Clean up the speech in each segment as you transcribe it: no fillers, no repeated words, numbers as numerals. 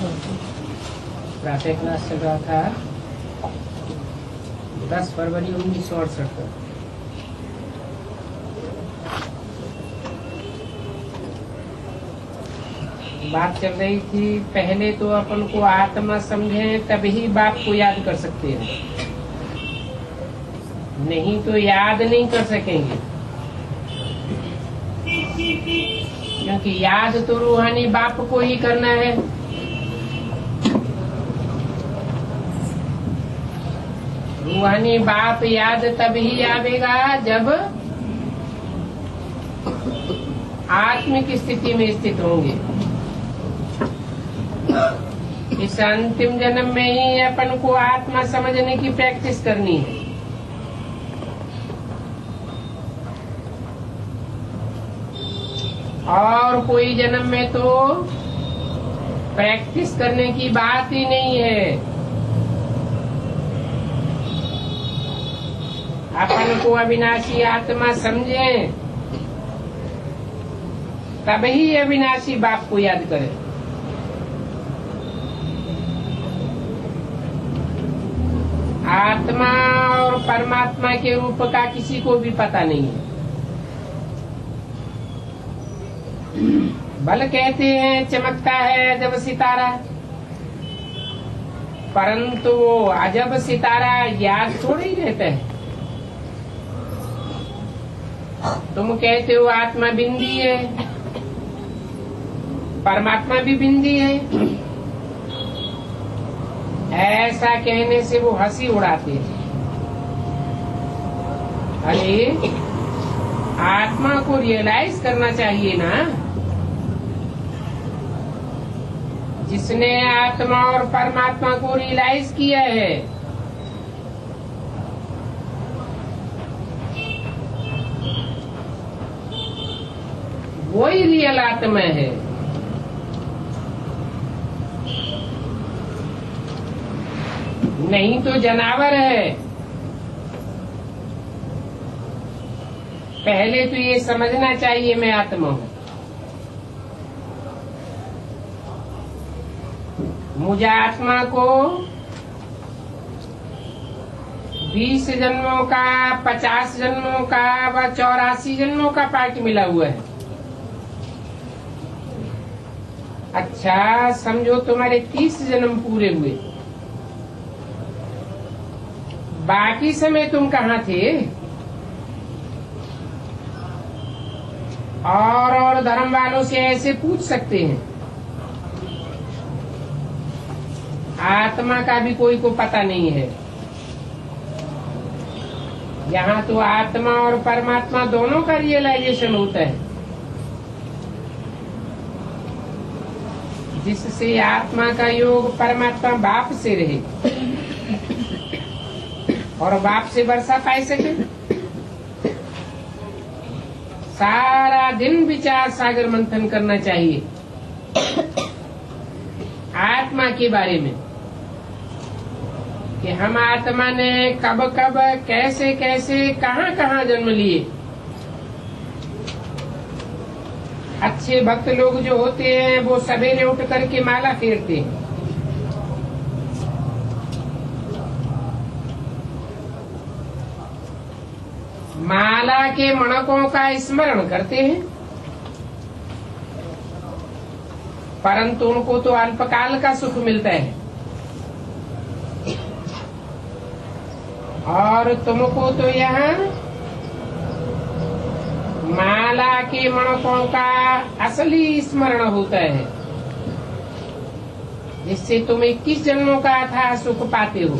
प्रातः क्लास चल रहा था 10 फरवरी 1968 को। बात चल रही थी, पहले तो अपन को आत्मा समझें तभी बाप को याद कर सकते हैं, नहीं तो याद नहीं कर सकेंगे। क्योंकि याद तो रूहानी बाप को ही करना है। रूहानी बाप याद तभी आवेगा जब आत्मिक स्थिति में स्थित होंगे। इस अंतिम जन्म में ही अपन को आत्मा समझने की प्रैक्टिस करनी है। और कोई जन्म में तो प्रैक्टिस करने की बात ही नहीं है। अपन को अविनाशी आत्मा समझें तभी अविनाशी बाप को याद करें। आत्मा और परमात्मा के रूप का किसी को भी पता नहीं है। बल कहते हैं चमकता है जब सितारा, परंतु वो अजब सितारा याद थोड़ी रहता है। तुम कहते हो आत्मा बिंदी है, परमात्मा भी बिंदी है। ऐसा कहने से वो हंसी उड़ाते हैं। अरे आत्मा को रियलाइज करना चाहिए ना। जिसने आत्मा और परमात्मा को रियलाइज किया है वही रियल आत्मा है। नहीं तो जनावर है। पहले तो ये समझना चाहिए मैं आत्मा हूँ। मुझे आत्मा को 20 जन्मों का, 50 जन्मों का व 84 जन्मों का पार्ट मिला हुआ है। अच्छा समझो तुम्हारे 30 जन्म पूरे हुए, बाकी समय तुम कहाँ थे? और धर्म वालों से ऐसे पूछ सकते हैं। आत्मा का भी कोई को पता नहीं है। यहाँ तो आत्मा और परमात्मा दोनों का रियलाइजेशन होता है, जिससे आत्मा का योग परमात्मा बाप से रहे और बाप से वर्षा पाई सके। सारा दिन विचार सागर मंथन करना चाहिए आत्मा के बारे में कि हम आत्मा ने कब कब कैसे कैसे कहाँ कहाँ जन्म लिए। अच्छे भक्त लोग जो होते हैं वो सवेरे उठ करके माला फेरते हैं। माला के मणकों का स्मरण करते हैं, परंतु उनको तो अल्पकाल का सुख मिलता है और तुमको तो यहाँ माला के मणकों का असली स्मरण होता है, जिससे तुम 21 जन्मों का अथाह सुख पाते हो।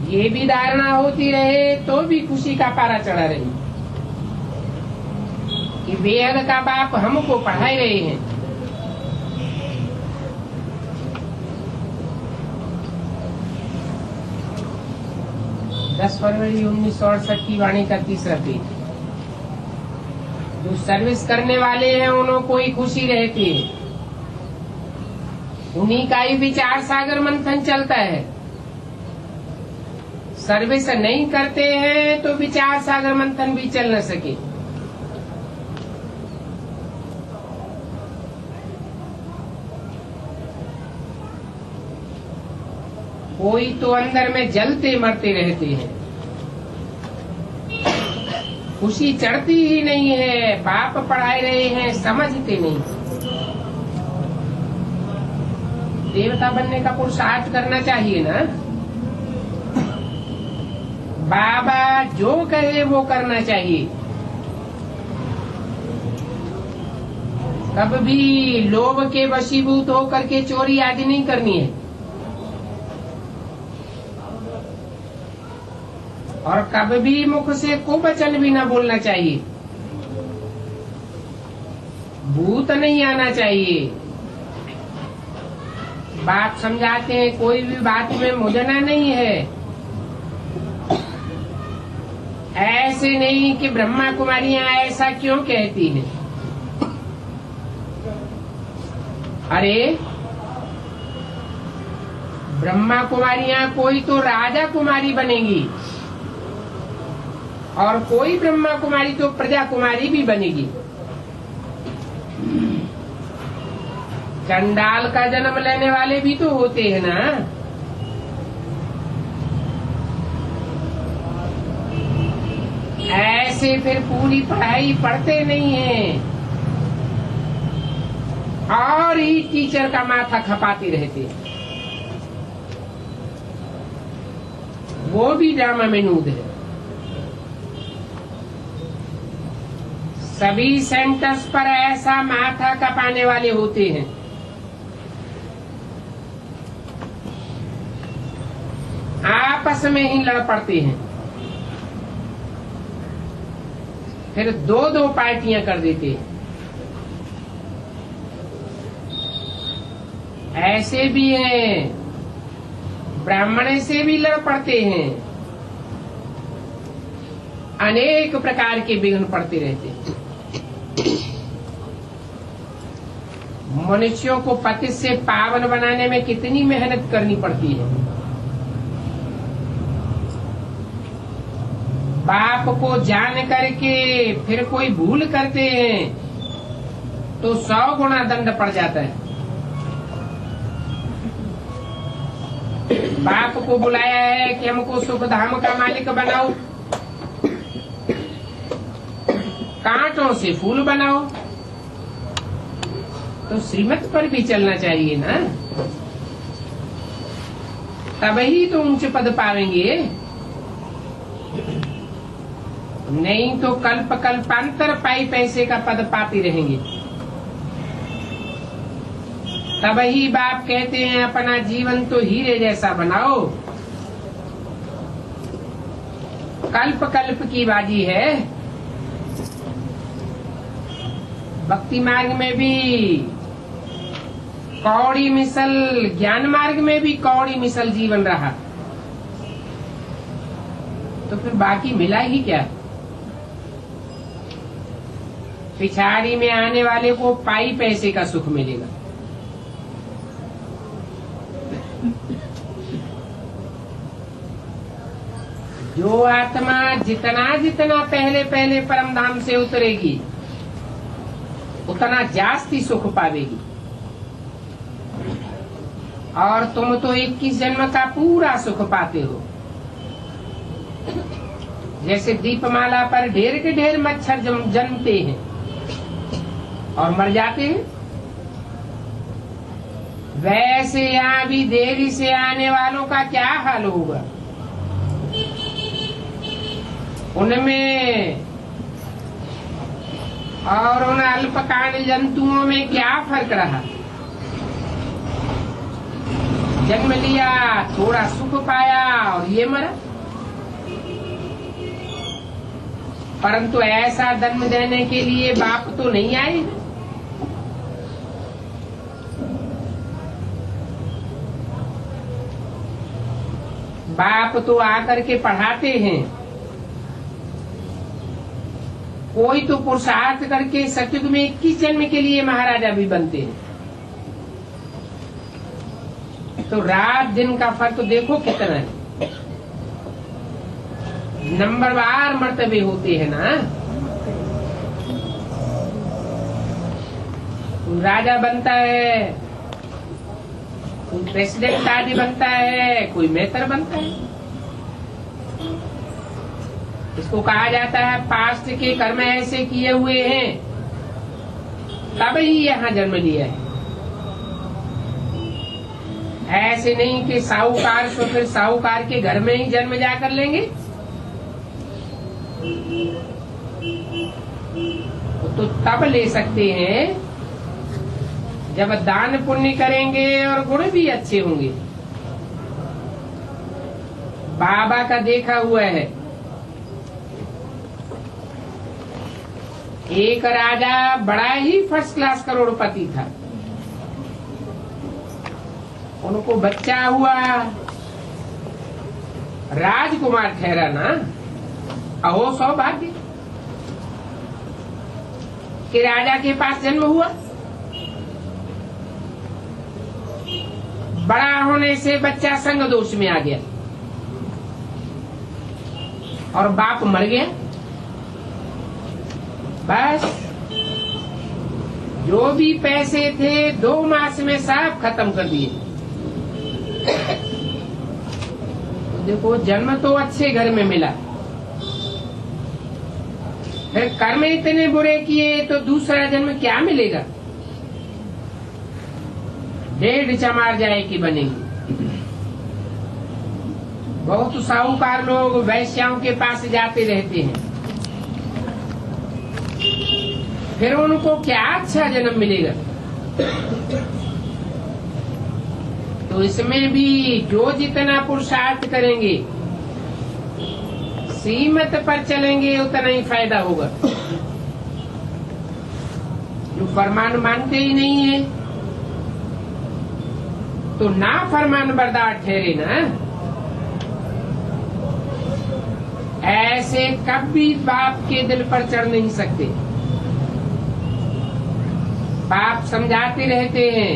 ये भी धारणा होती रहे तो भी खुशी का पारा चढ़ा रही कि वेद का बाप हमको पढ़ाई रहे हैं। दस फरवरी 1968 की वाणी का तीसरा पेज। जो सर्विस करने वाले हैं उन्हों को ही खुशी रहती है, उन्हीं का ही विचार सागर मंथन चलता है। सर्विस नहीं करते हैं तो विचार सागर मंथन भी चल न सके। कोई तो अंदर में जलते मरते रहते हैं, खुशी चढ़ती ही नहीं है, बाप पढ़ाए रहे हैं समझते नहीं। देवता बनने का पुरुषार्थ करना चाहिए ना। बाबा जो कहे वो करना चाहिए। कब भी लोभ के वशीभूत होकर के चोरी आदि नहीं करनी है, और कब भी मुख से कुवचन भी न बोलना चाहिए। भूत नहीं आना चाहिए। बात समझाते हैं, कोई भी बात में मुझना नहीं है। ऐसे नहीं कि ब्रह्मा कुमारियां ऐसा क्यों कहती हैं। अरे ब्रह्मा कुमारियां कोई तो राजा कुमारी बनेगी, और कोई ब्रह्मा कुमारी तो प्रजा कुमारी भी बनेगी। चंडाल का जन्म लेने वाले भी तो होते हैं ना। ऐसे फिर पूरी पढ़ाई पढ़ते नहीं हैं, और ही टीचर का माथा खपाते रहते हैं। वो भी ड्रामा में नूद है। सभी सेंटर्स पर ऐसा माथा कपाने वाले होते हैं। आपस में ही लड़ पड़ते हैं, फिर दो दो पार्टियां कर देते हैं। ऐसे भी हैं, ब्राह्मण से भी लड़ पड़ते हैं। अनेक प्रकार के विघ्न पड़ते रहते हैं। मनुष्यों को पति से पावन बनाने में कितनी मेहनत करनी पड़ती है। बाप को जान करके फिर कोई भूल करते हैं तो 100 गुना दंड पड़ जाता है। बाप को बुलाया है कि हमको सुख धाम का मालिक बनाओ, कांटों से फूल बनाओ, तो श्रीमत पर भी चलना चाहिए ना, तभी तो ऊंचे पद पावेंगे। नहीं तो कल्प कल्पांतर पाई पैसे का पद पाते रहेंगे। तभी बाप कहते हैं अपना जीवन तो हीरे जैसा बनाओ। कल्प कल्प की बाजी है। भक्ति मार्ग में भी कौड़ी मिसल, ज्ञान मार्ग में भी कौड़ी मिसल जीवन रहा, तो फिर बाकी मिला ही क्या। पिछाड़ी में आने वाले को पाई पैसे का सुख मिलेगा। जो आत्मा जितना जितना पहले पहले परम धाम से उतरेगी उतना जास्ती सुख पावेगी। और तुम तो 21 जन्म का पूरा सुख पाते हो। जैसे दीपमाला पर ढेर के ढेर मच्छर जन्मते हैं और मर जाते हैं, वैसे यहाँ भी देरी से आने वालों का क्या हाल होगा। उनमें और उन अल्पकांड जंतुओं में क्या फर्क रहा। जन्म लिया, थोड़ा सुख पाया और ये मरा। परंतु ऐसा जन्म देने के लिए बाप तो नहीं आए। बाप तो आकर के पढ़ाते हैं। कोई तो पुरुषार्थ करके सतयुग में 21 जन्म के लिए महाराजा भी बनते हैं। तो रात दिन का फर्क तो देखो कितना है। नंबरवार मर्तबे होते हैं ना। राजा बनता है कोई प्रेसिडेंट आदि बनता है, कोई मेहतर बनता है। इसको कहा जाता है पास्ट के कर्म ऐसे किए हुए हैं तब ही यहाँ जन्म लिया है। ऐसे नहीं कि साहूकार तो फिर साहूकार के घर में ही जन्म जाकर लेंगे। तो तब ले सकते हैं जब दान पुण्य करेंगे और गुण भी अच्छे होंगे। बाबा का देखा हुआ है, एक राजा बड़ा ही फर्स्ट क्लास करोड़पति था। उनको बच्चा हुआ, राजकुमार ठहरा ना, अहो सौभाग्य कि राजा के पास जन्म हुआ। बड़ा होने से बच्चा संग दोष में आ गया और बाप मर गया। बस जो भी पैसे थे 2 मास में सब खत्म कर दिए। देखो जन्म तो अच्छे घर में मिला, फिर कर्म इतने बुरे किए तो दूसरा जन्म क्या मिलेगा? 1.5 चमार जाए कि बनेगी। बहुत साहूकार लोग वैश्याओं के पास जाते रहते हैं, फिर उनको क्या अच्छा जन्म मिलेगा? तो इसमें भी जो जितना पुरुषार्थ करेंगे, सीमत पर चलेंगे, उतना ही फायदा होगा। जो फरमान मानते ही नहीं है तो ना फरमान बरदार ठहरे ना। ऐसे कभी बाप के दिल पर चढ़ नहीं सकते। बाप समझाते रहते हैं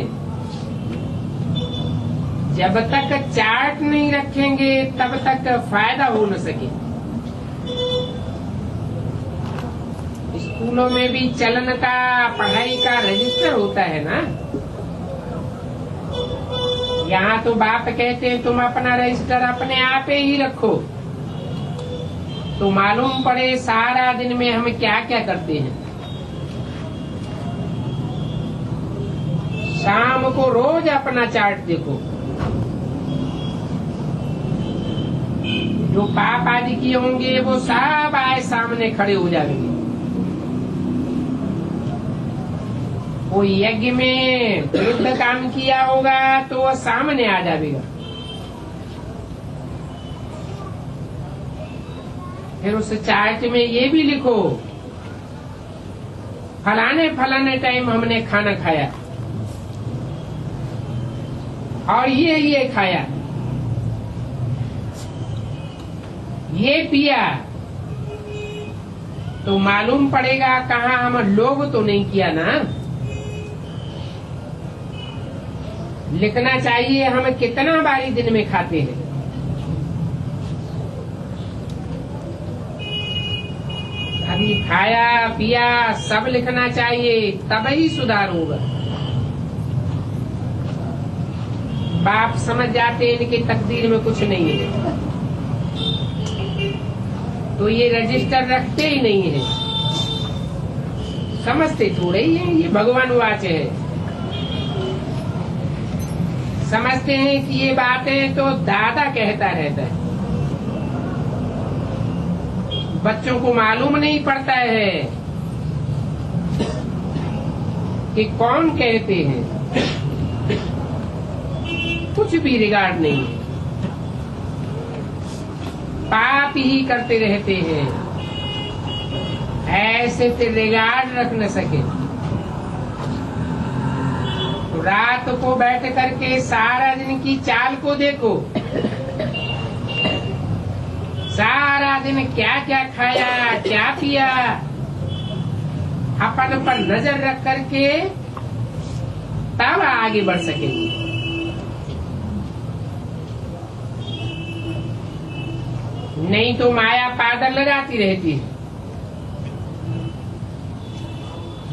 जब तक चार्ट नहीं रखेंगे तब तक फायदा हो न सके। स्कूलों में भी चलन का, पढ़ाई का रजिस्टर होता है ना। यहाँ तो बाप कहते हैं तुम अपना रजिस्टर अपने आप ही रखो, तो मालूम पड़े सारा दिन में हम क्या क्या करते हैं। शाम को रोज अपना चार्ट देखो, जो पाप आदि किए होंगे वो सब आए सामने खड़े हो जाएंगे। कोई यज्ञ में विरुद्ध काम किया होगा तो वो सामने आ जाएगा। फिर उस चार्ट में ये भी लिखो फलाने फलाने टाइम हमने खाना खाया और ये खाया, ये पिया, तो मालूम पड़ेगा कहाँ हम लोग तो नहीं किया ना। लिखना चाहिए हम कितना बारी दिन में खाते हैं। अभी खाया पिया सब लिखना चाहिए, तब ही सुधार होगा। बाप समझ जाते हैं इनकी तकदीर में कुछ नहीं है, तो ये रजिस्टर रखते ही नहीं है। समझते थोड़े ही है, ये भगवान वाच है। समझते हैं कि ये बातें तो दादा कहता रहता है, बच्चों को मालूम नहीं पड़ता है कि कौन कहते हैं। कुछ भी रिगार्ड नहीं है, पाप ही करते रहते हैं। ऐसे फिर रिगार्ड रख न सके। रात को बैठ करके सारा दिन की चाल को देखो, सारा दिन क्या क्या खाया क्या पिया, अपन पर नजर रख करके तब आगे बढ़ सकेंगे। नहीं तो माया पादर लगाती रहती है।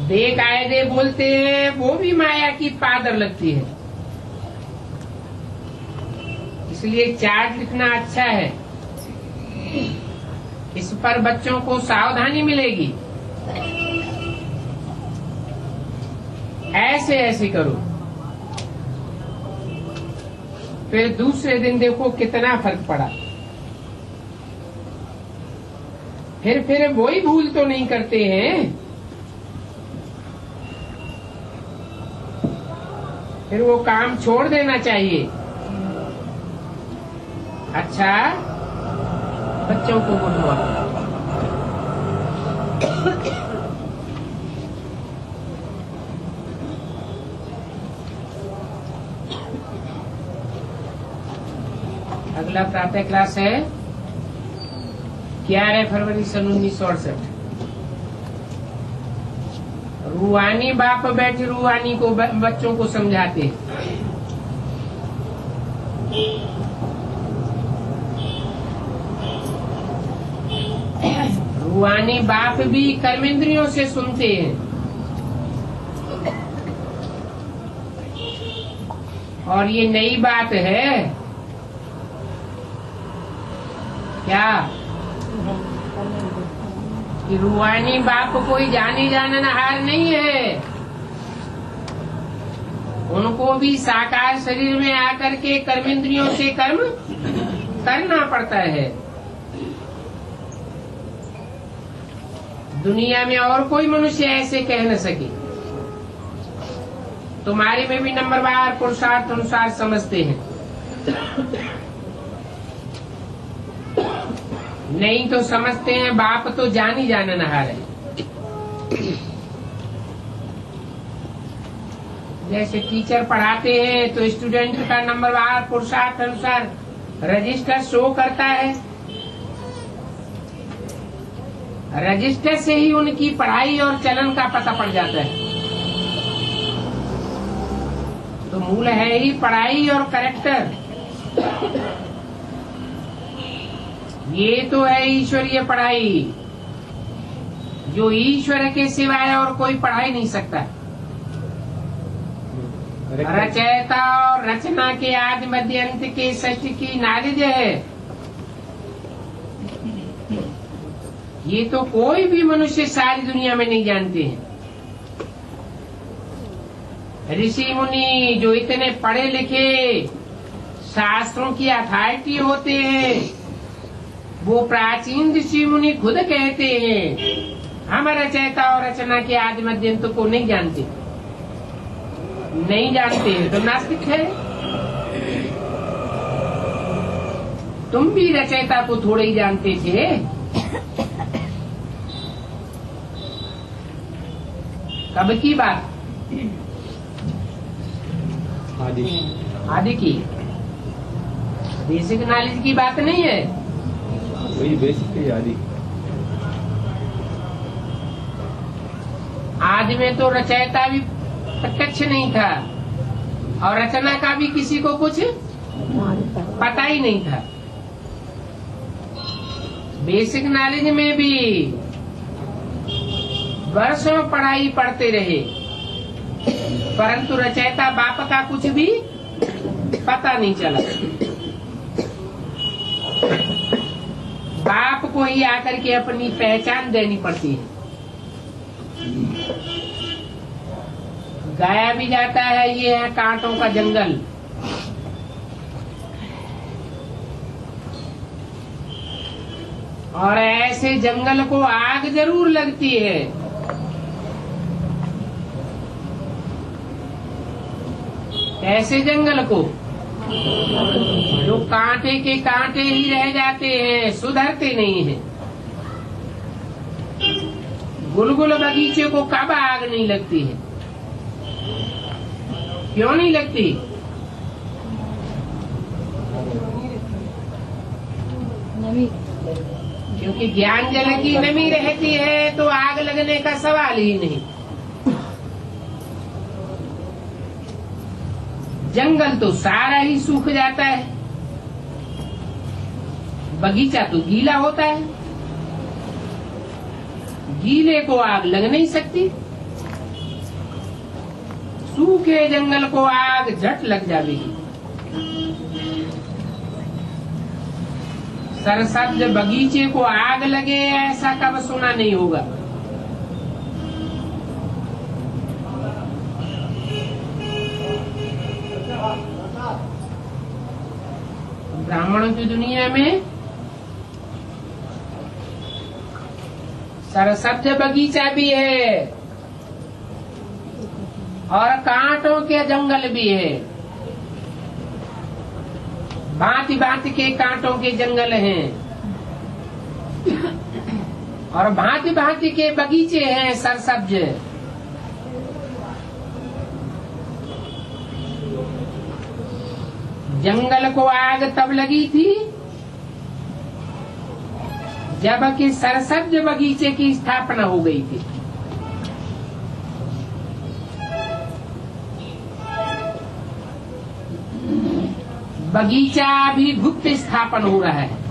दे कायदे बोलते हैं, वो भी माया की पादर लगती है। इसलिए चार्ट लिखना अच्छा है, इस पर बच्चों को सावधानी मिलेगी। ऐसे ऐसे करो, फिर दूसरे दिन देखो कितना फर्क पड़ा। फिर वही भूल तो नहीं करते हैं। फिर वो काम छोड़ देना चाहिए। अच्छा, बच्चों को गुड मॉर्निंग। अगला प्रातः क्लास है 11 फरवरी सन 1968। रूहानी बाप बैठे रूहानी को बच्चों को समझाते। रूहानी बाप भी कर्मेंद्रियों से सुनते हैं, और ये नई बात है क्या कि रूहानी बाप कोई जानी जाननहार नहीं है। उनको भी साकार शरीर में आकर के कर्मेंद्रियों से कर्म करना पड़ता है। दुनिया में और कोई मनुष्य ऐसे कह न सके। तुम्हारे में भी नंबरवार पुरुषार्थ अनुसार समझते हैं, नहीं तो समझते हैं बाप तो जानी जाननहार है। जैसे टीचर पढ़ाते हैं तो स्टूडेंट का नंबरवार पुरुषार्थ अनुसार रजिस्टर शो करता है। रजिस्टर से ही उनकी पढ़ाई और चलन का पता पड़ जाता है। तो मूल है ही पढ़ाई और कैरेक्टर। ये तो है ईश्वरीय पढ़ाई, जो ईश्वर के सिवाय और कोई पढ़ा ही नहीं सकता। रचयिता और रचना के आदि मध्य अंत के सत्य की नॉलेज है। ये तो कोई भी मनुष्य सारी दुनिया में नहीं जानते हैं। ऋषि मुनि जो इतने पढ़े लिखे शास्त्रों की अथॉरिटी होते हैं, वो प्राचीन ऋषि मुनि खुद कहते हैं हम रचयिता और रचना के आदि मध्यंत को नहीं जानते। नहीं जानते हैं तो नास्तिक है। तुम भी रचयिता को थोड़े ही जानते थे। कब की बात? आदि की। बेसिक नॉलेज की बात नहीं है, वही बेसिक है आदि। आदि में तो रचयिता भी प्रत्यक्ष नहीं था और रचना का भी किसी को कुछ पता ही नहीं था। बेसिक नॉलेज में भी वर्षों पढ़ाई पढ़ते रहे, परंतु रचयिता बाप का कुछ भी पता नहीं चला। बाप को ही आकर के अपनी पहचान देनी पड़ती है। गाया भी जाता है ये है कांटों का जंगल। और ऐसे जंगल को आग जरूर लगती है। ऐसे जंगल को जो कांटे के कांटे ही रह जाते हैं, सुधरते नहीं हैं। गुलगुल बगीचे को कब आग नहीं लगती है? क्यों नहीं लगती? क्योंकि ज्ञान जल की नमी रहती है तो आग लगने का सवाल ही नहीं। जंगल तो सारा ही सूख जाता है, बगीचा तो गीला होता है। गीले को आग लग नहीं सकती, सूखे जंगल को आग झट लग जाएगी। सरसब्ज बगीचे को आग लगे ऐसा कब सुना नहीं होगा। ब्राह्मणों की दुनिया में सरसब्ज बगीचा भी है और कांटों के जंगल भी है। भांति भांति के कांटों के जंगल हैं और भांति भांति के बगीचे हैं सरसब्ज। जंगल को आग तब लगी थी जबकि सरसब्ज बगीचे की स्थापना हो गई थी। बगीचा भी गुप्त स्थापन हो रहा है।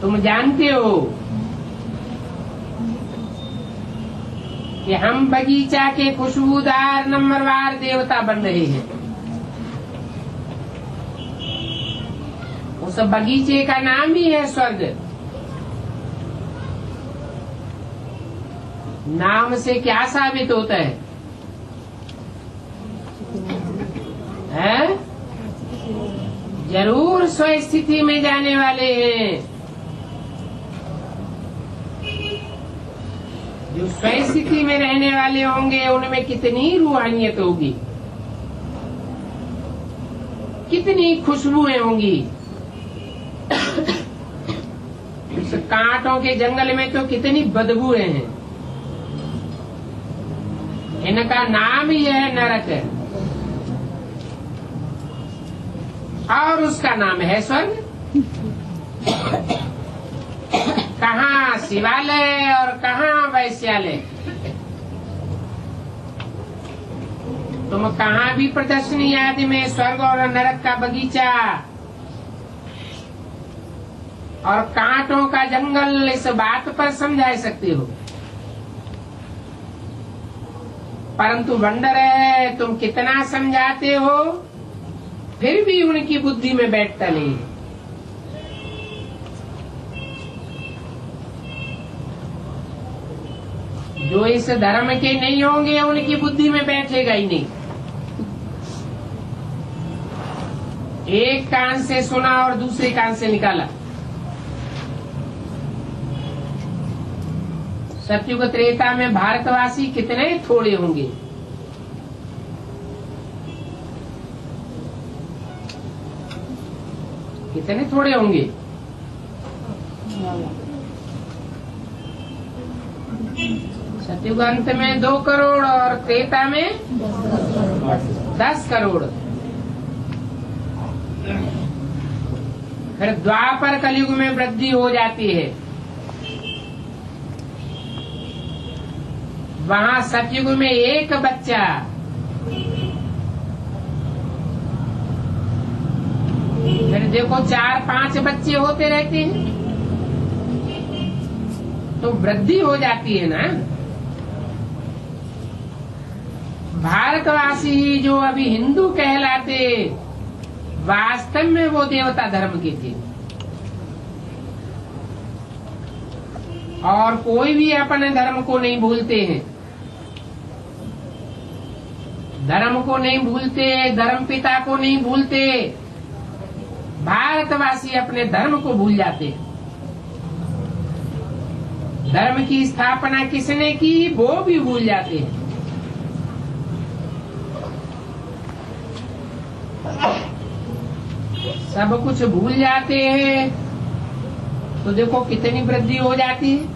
तुम जानते हो कि हम बगीचा के खुशबूदार नंबरवार देवता बन रहे हैं। उस बगीचे का नाम ही है स्वर्ग। नाम से क्या साबित होता है? जरूर स्वस्थिति में जाने वाले हैं। जो स्वस्थिति में रहने वाले होंगे उनमें कितनी रूहानियत होगी, कितनी खुशबुएं होंगी। उस कांटों के जंगल में तो कितनी बदबूएं हैं। इनका नाम ही है नरक और उसका नाम है स्वर्ग। कहाँ शिवालय और कहाँ वैश्यालय। तुम कहाँ भी प्रदर्शनी आदि में स्वर्ग और नरक का बगीचा और कांटों का जंगल इस बात पर समझा सकते हो, परंतु वंडर है तुम कितना समझाते हो फिर भी उनकी बुद्धि में बैठता नहीं। जो इस धर्म के नहीं होंगे उनकी बुद्धि में बैठेगा ही नहीं। एक कान से सुना और दूसरे कान से निकाला। सतयुग त्रेता में भारतवासी कितने थोड़े होंगे। कितने थोड़े होंगे। सतयुग अंत में 2 करोड़ और त्रेता में 10 करोड़। फिर द्वापर कलयुग में वृद्धि हो जाती है। वहाँ सतयुग में 1 बच्चा, फिर देखो 4-5 बच्चे होते रहते हैं तो वृद्धि हो जाती है ना। भारतवासी जो अभी हिंदू कहलाते वास्तव में वो देवता धर्म के थे। और कोई भी अपने धर्म को नहीं भूलते हैं। धर्म को नहीं भूलते, धर्म पिता को नहीं भूलते। भारतवासी अपने धर्म को भूल जाते हैं। धर्म की स्थापना किसने की वो भी भूल जाते हैं। सब कुछ भूल जाते हैं तो देखो कितनी वृद्धि हो जाती है।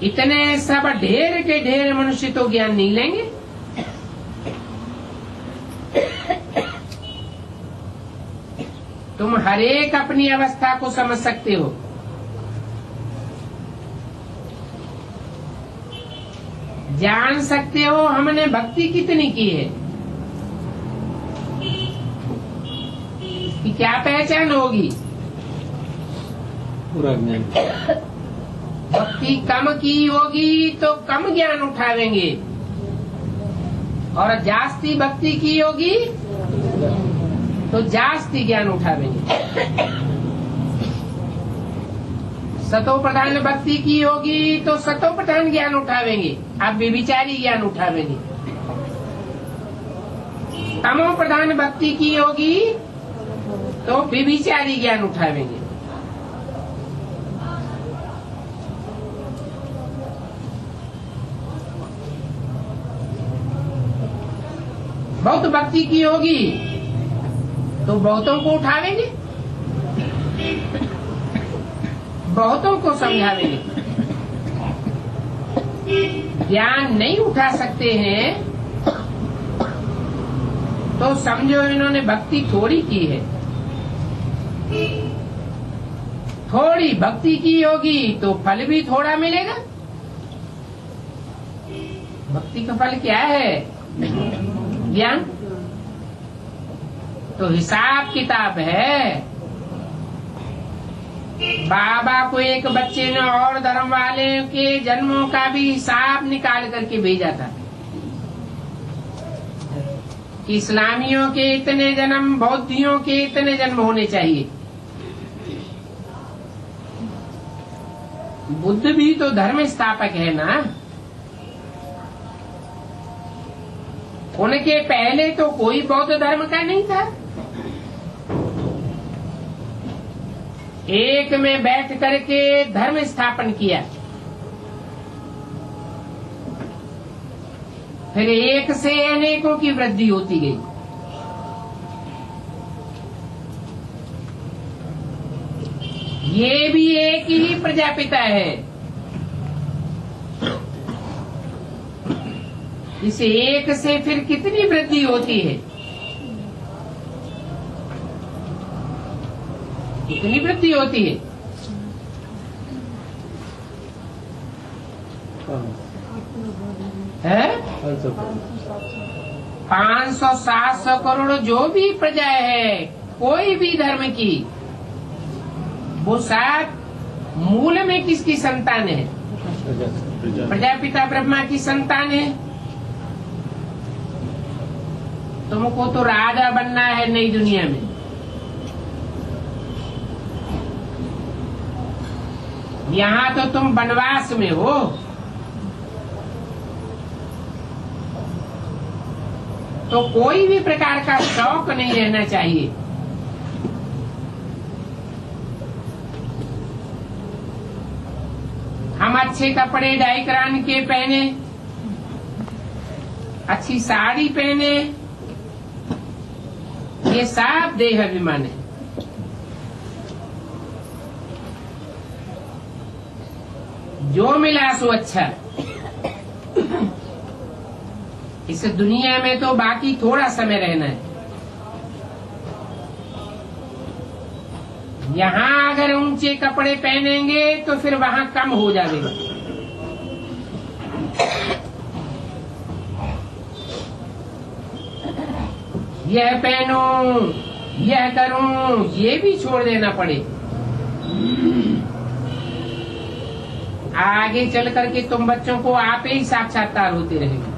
इतने सब ढेर के ढेर मनुष्य तो ज्ञान नहीं लेंगे। तुम हर एक अपनी अवस्था को समझ सकते हो। जान सकते हो हमने भक्ति कितनी की है। कि क्या पहचान होगी। पूरा ज्ञान। भक्ति कम की होगी तो कम ज्ञान उठावेंगे, और जास्ती भक्ति की होगी तो जास्ती ज्ञान उठावेंगे। सतो प्रधान भक्ति की होगी तो सतो प्रधान ज्ञान उठावेंगे, आप व्यभिचारी ज्ञान उठावेंगे। तमो प्रधान भक्ति की होगी तो व्यभिचारी ज्ञान उठावेंगे। बहुत भक्ति की होगी तो बहुतों को उठावेंगे, बहुतों को समझावेंगे। ज्ञान नहीं उठा सकते हैं तो समझो इन्होंने भक्ति थोड़ी की है। थोड़ी भक्ति की होगी तो फल भी थोड़ा मिलेगा। भक्ति का फल क्या है? ज्ञान। तो हिसाब किताब है। बाबा को एक बच्चे ने और धर्म वाले के जन्मों का भी हिसाब निकाल करके भेजा था कि इस्लामियों के इतने जन्म, बौद्धियों के इतने जन्म होने चाहिए। बुद्ध भी तो धर्म स्थापक है ना। उनके पहले तो कोई बौद्ध धर्म का नहीं था। एक में बैठ करके धर्म स्थापन किया, फिर एक से अनेकों की वृद्धि होती गई। ये भी एक ही प्रजापिता है। इस एक से फिर कितनी वृद्धि होती है? कितनी वृद्धि होती है? है 500-700 करोड़ जो भी प्रजा है कोई भी धर्म की, वो सब मूल में किसकी संतान है? प्रजापिता ब्रह्मा की संतान है। तुमको तो राजा बनना है नई दुनिया में। यहाँ तो तुम वनवास में हो। तो कोई भी प्रकार का शौक नहीं रहना चाहिए। हम अच्छे कपड़े डाई करान के पहने, अच्छी साड़ी पहने, ये सब देह अभिमान है। जो मिला सो अच्छा। इस दुनिया में तो बाकी थोड़ा समय रहना है। यहाँ अगर ऊंचे कपड़े पहनेंगे तो फिर वहाँ कम हो जाएगा। यह पहनूं, यह करूं, ये भी छोड़ देना पड़े। आगे चल करके तुम बच्चों को आप ही साक्षात्कार होते रहेंगे।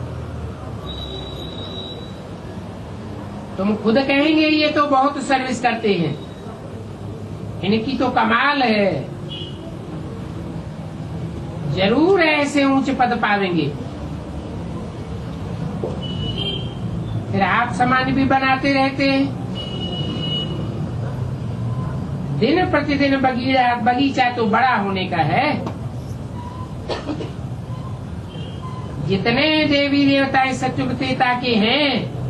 तुम खुद कहेंगे ये तो बहुत सर्विस करते हैं, इनकी तो कमाल है। जरूर ऐसे ऊंचे पद पावेंगे। फिर आप समान भी बनाते रहते हैं। दिन प्रतिदिन बगीचा तो बड़ा होने का है। जितने देवी देवता सतयुग त्रेता के हैं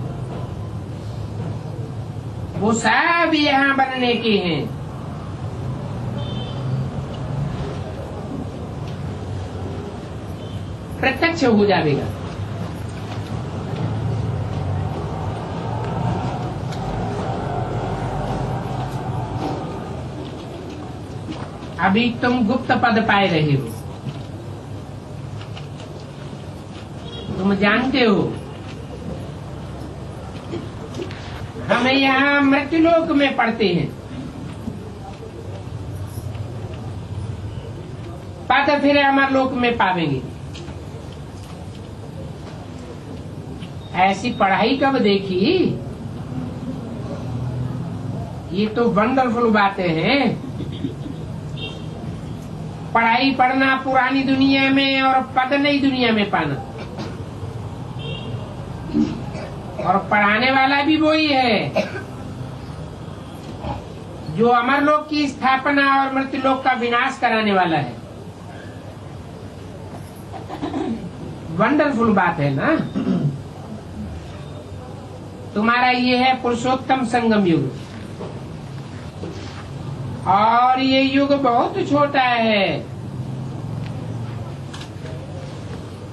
वो सब यहाँ बनने के हैं। प्रत्यक्ष हो जाएगा। अभी तुम गुप्त पद पाए रहे हो। तुम जानते हो हमें यहाँ मृत्युलोक में पढ़ते हैं। पद फिर अमरलोक में पावेंगे। ऐसी पढ़ाई कब देखी? ये तो वंडरफुल बातें हैं। पढ़ाई पढ़ना पुरानी दुनिया में और पद नई दुनिया में पाना, और पढ़ाने वाला भी वही है जो अमरलोक की स्थापना और मृत्युलोक का विनाश कराने वाला है। वंडरफुल बात है ना। तुम्हारा ये है पुरुषोत्तम संगम युग, और ये युग बहुत छोटा है।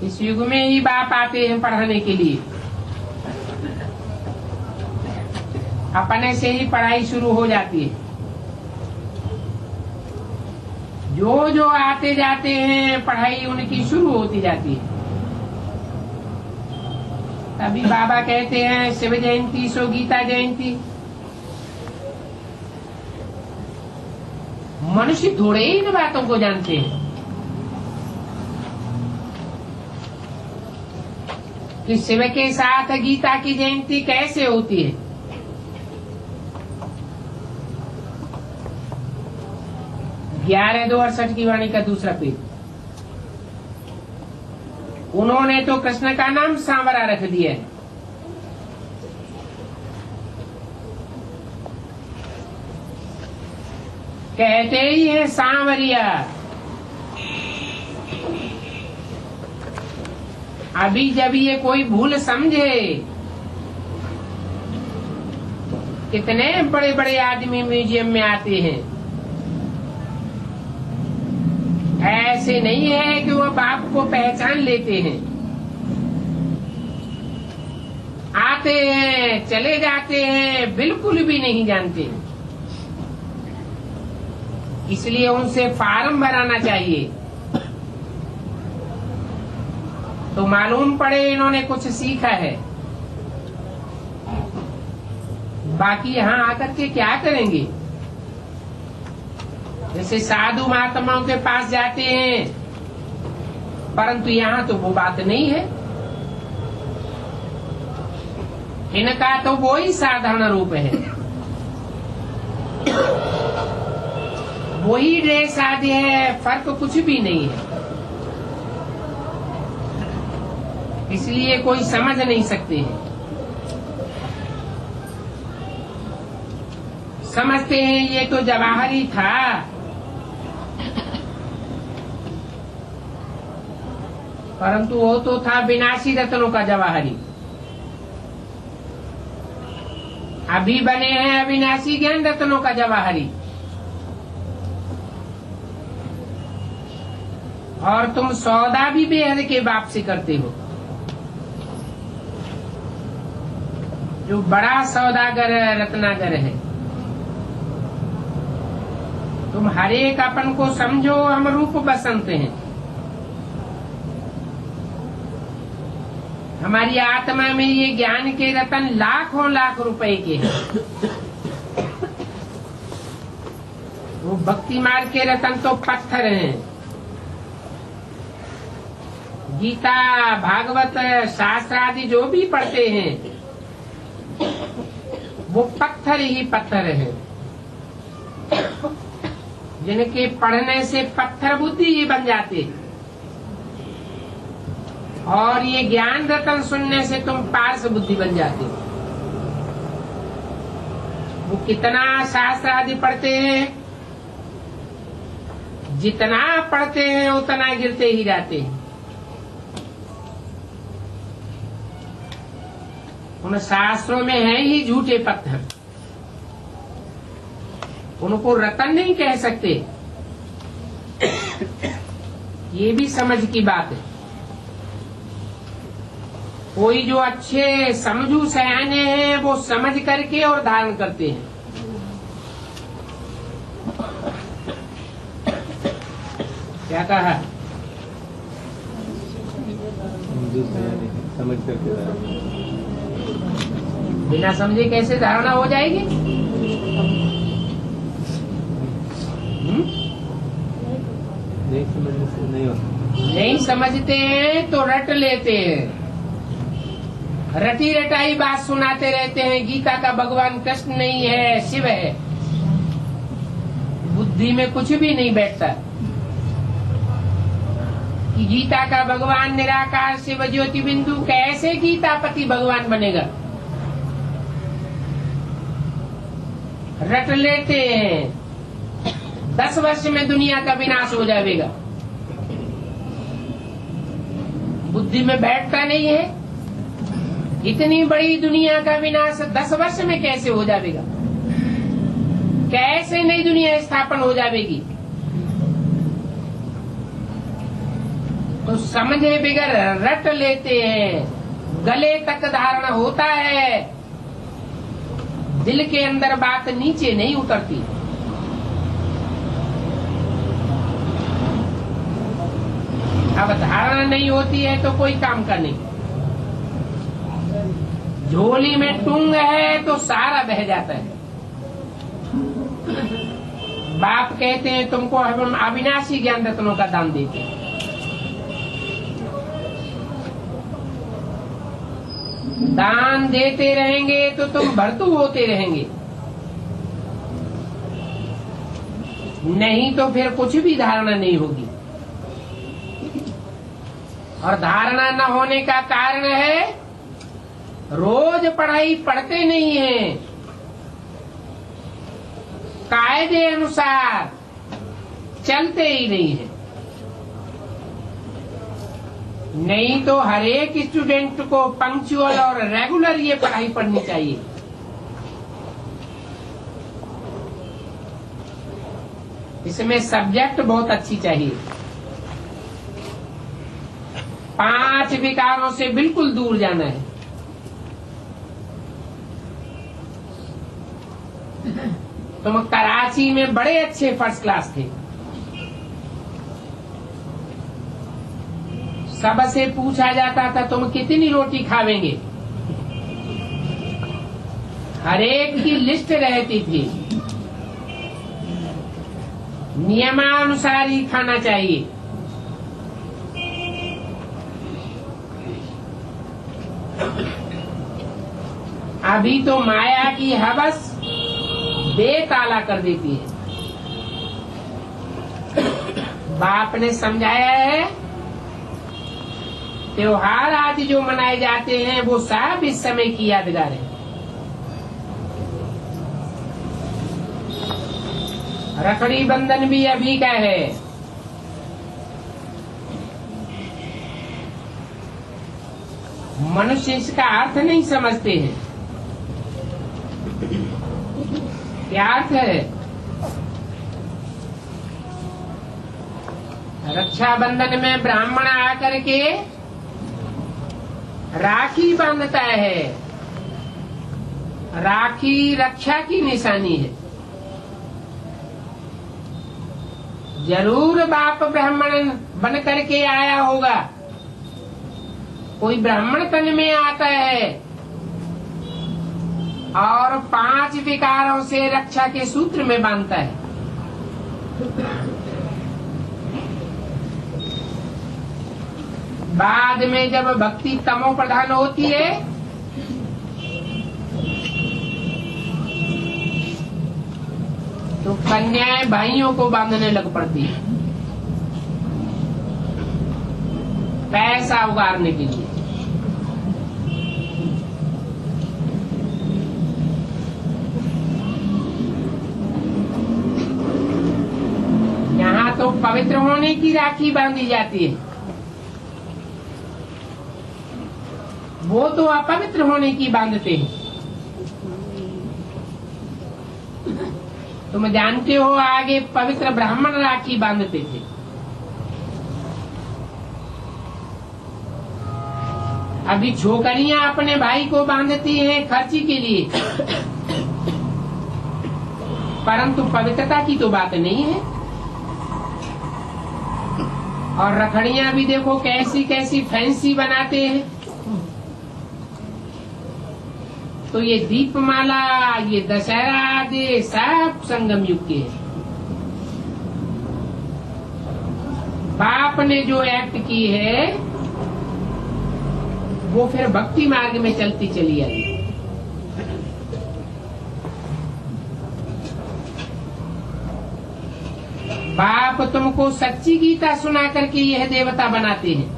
इस युग में ही बाप आते हैं पढ़ाने के लिए। अपने से ही पढ़ाई शुरू हो जाती है। जो जो आते जाते हैं पढ़ाई उनकी शुरू होती जाती है। तभी बाबा कहते हैं शिव जयंती सो गीता जयंती। मनुष्य थोड़े ही इन बातों को जानते हैं कि शिव के साथ गीता की जयंती कैसे होती है। ग्यारह 268 की वाणी का दूसरा पेज। उन्होंने तो कृष्ण का नाम सांवरा रख दिया है। कहते ही है सांवरिया। अभी जब ये कोई भूल समझे, कितने बड़े बड़े आदमी म्यूजियम में आते हैं। ऐसे नहीं है कि वो बाप को पहचान लेते हैं। आते हैं चले जाते हैं, बिल्कुल भी नहीं जानते। इसलिए उनसे फार्म भराना चाहिए तो मालूम पड़े इन्होंने कुछ सीखा है। बाकी यहाँ आकर के क्या करेंगे? जैसे साधु महात्माओं के पास जाते हैं, परंतु यहाँ तो वो बात नहीं है। इनका तो वो ही साधारण रूप है, वही ड्रेस आदि है, फर्क कुछ भी नहीं है। इसलिए कोई समझ नहीं सकते हैं। समझते हैं ये तो जवाहरी था, परंतु वो तो था विनाशी रत्नों का जवाहरी। अभी बने हैं अविनाशी ज्ञान रत्नों का जवाहरी। और तुम सौदा भी बेहद के बाप से करते हो। जो बड़ा सौदागर रत्नागर है, तुम हर एक अपन को समझो हम रूप बसंत हैं। हमारी आत्मा में ये ज्ञान के रतन लाखों लाख रुपए के हैं। वो भक्ति मार्ग के रतन तो पत्थर हैं। गीता भागवत शास्त्र आदि जो भी पढ़ते हैं वो पत्थर ही पत्थर हैं, जिनके पढ़ने से पत्थर बुद्धि ही बन जाते। और ये ज्ञान रतन सुनने से तुम पारस बुद्धि बन जाते। वो कितना शास्त्र आदि पढ़ते हैं, जितना पढ़ते हैं उतना गिरते ही जाते हैं। उन शास्त्रों में है ही झूठे पत्थर, उनको रतन नहीं कह सकते। ये भी समझ की बात है। कोई जो अच्छे समझू सयाने हैं वो समझ करके और धारण करते हैं। क्या कहा? समझ करके धारणा। बिना समझे कैसे धारणा हो जाएगी? नहीं समझने होता। नहीं समझते हैं तो रट लेते हैं, रटी रटाई बात सुनाते रहते हैं। गीता का भगवान कृष्ण नहीं है, शिव है। बुद्धि में कुछ भी नहीं बैठता कि गीता का भगवान निराकार शिव ज्योति बिंदु कैसे गीतापति भगवान बनेगा। रट लेते हैं 10 वर्ष में दुनिया का विनाश हो जाएगा। बुद्धि में बैठता नहीं है, इतनी बड़ी दुनिया का विनाश 10 वर्ष में कैसे हो जाएगा, कैसे नई दुनिया स्थापन हो जाएगी। तो समझे बिगर रट लेते हैं, गले तक धारणा होता है, दिल के अंदर बात नीचे नहीं उतरती। अब धारणा नहीं होती है तो कोई काम का नहीं। झोली में टूंग है तो सारा बह जाता है। बाप कहते हैं तुमको हम अविनाशी ज्ञान रत्नों का दान देते हैं। दान देते रहेंगे तो तुम भरतू होते रहेंगे, नहीं तो फिर कुछ भी धारणा नहीं होगी। और धारणा न होने का कारण है रोज पढ़ाई पढ़ते नहीं है, कायदे अनुसार चलते ही नहीं है। नहीं तो हर एक स्टूडेंट को पंक्चुअल और रेगुलर ये पढ़ाई पढ़नी चाहिए। इसमें सब्जेक्ट बहुत अच्छी चाहिए। 5 विकारों से बिल्कुल दूर जाना है। तुम कराची में बड़े अच्छे फर्स्ट क्लास थे, सबसे पूछा जाता था तुम कितनी रोटी खावेंगे, हर एक की लिस्ट रहती थी, नियमानुसार ही खाना चाहिए। अभी तो माया की हवस बेताला कर देती है। बाप ने समझाया है त्योहार आदि जो मनाए जाते हैं वो सब इस समय की यादगार है। रखड़ी बंधन भी अभी का है। मनुष्य इसका अर्थ नहीं समझते हैं। क्या अर्थ है? रक्षाबंधन में ब्राह्मण आकर के राखी बांधता है। राखी रक्षा की निशानी है। जरूर बाप ब्राह्मण बन करके आया होगा, कोई ब्राह्मण तन में आता है और 5 विकारों से रक्षा के सूत्र में बांधता है। बाद में जब भक्ति तमो प्रधान होती है तो कन्याएं भाइयों को बांधने लग पड़ती है पैसा उगारने के लिए। यहाँ तो पवित्र होने की राखी बांधी जाती है, वो तो अपवित्र होने की बांधते हैं। तुम जानते हो आगे पवित्र ब्राह्मण राखी बांधते थे। अभी छोकरियां अपने भाई को बांधती हैं खर्ची के लिए, परंतु पवित्रता की तो बात नहीं है। और रखड़ियां भी देखो कैसी कैसी फैंसी बनाते हैं। तो ये दीपमाला, ये दशहरा आदि सब संगम युग के हैं। बाप ने जो एक्ट की है वो फिर भक्ति मार्ग में चलती चली आई। बाप तुमको सच्ची गीता सुना करके यह देवता बनाते हैं।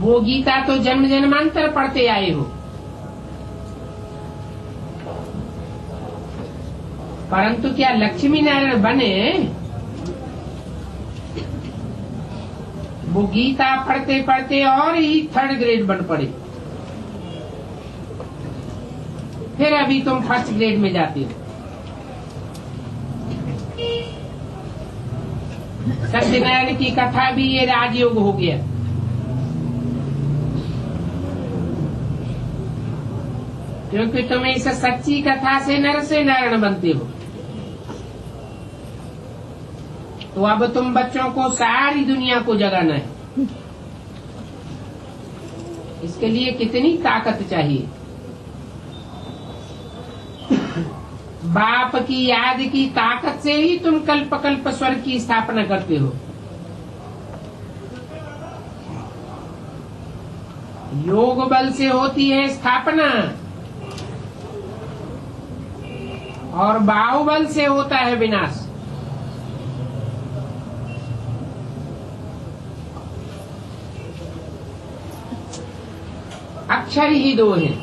वो गीता तो जन्म जन्मांतर पढ़ते आए हो, परंतु क्या लक्ष्मी नारायण बने? वो गीता पढ़ते पढ़ते और ही 3rd ग्रेड बन पड़े, फिर अभी तुम 1st ग्रेड में जाते हो। सत्यनारायण की कथा भी ये राजयोग हो गया। क्योंकि तुम इस सच्ची कथा से नर से नारायण बनते हो। तो अब तुम बच्चों को सारी दुनिया को जगाना है। इसके लिए कितनी ताकत चाहिए? बाप की याद की ताकत से ही तुम कल्प कल्प स्वर्ग की स्थापना करते हो। योग बल से होती है स्थापना और बाहुबल से होता है विनाश। अक्षर ही 2 हैं।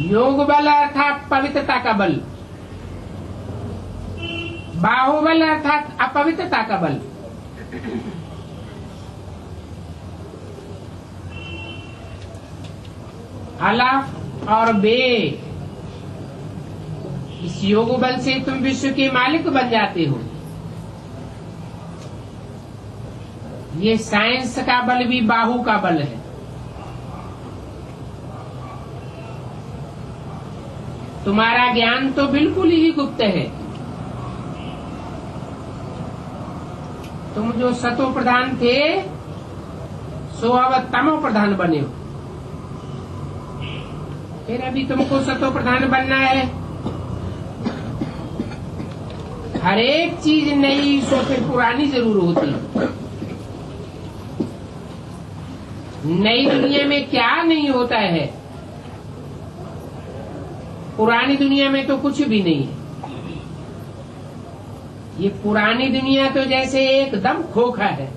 योग बल अर्थात पवित्रता का बल, बाहुबल अर्थात अपवित्रता का बल। अलाफ और बे, इस योग बल से तुम विश्व के मालिक बन जाते हो। ये साइंस का बल भी बाहु का बल है। तुम्हारा ज्ञान तो बिल्कुल ही गुप्त है। तुम जो सतो प्रधान थे सो अब तमो प्रधान बने हो। फिर अभी तुमको सतो प्रधान बनना है। हर एक चीज नई सो फिर पुरानी जरूर होती। नई दुनिया में क्या नहीं होता है, पुरानी दुनिया में तो कुछ भी नहीं है। ये पुरानी दुनिया तो जैसे एकदम खोखा है।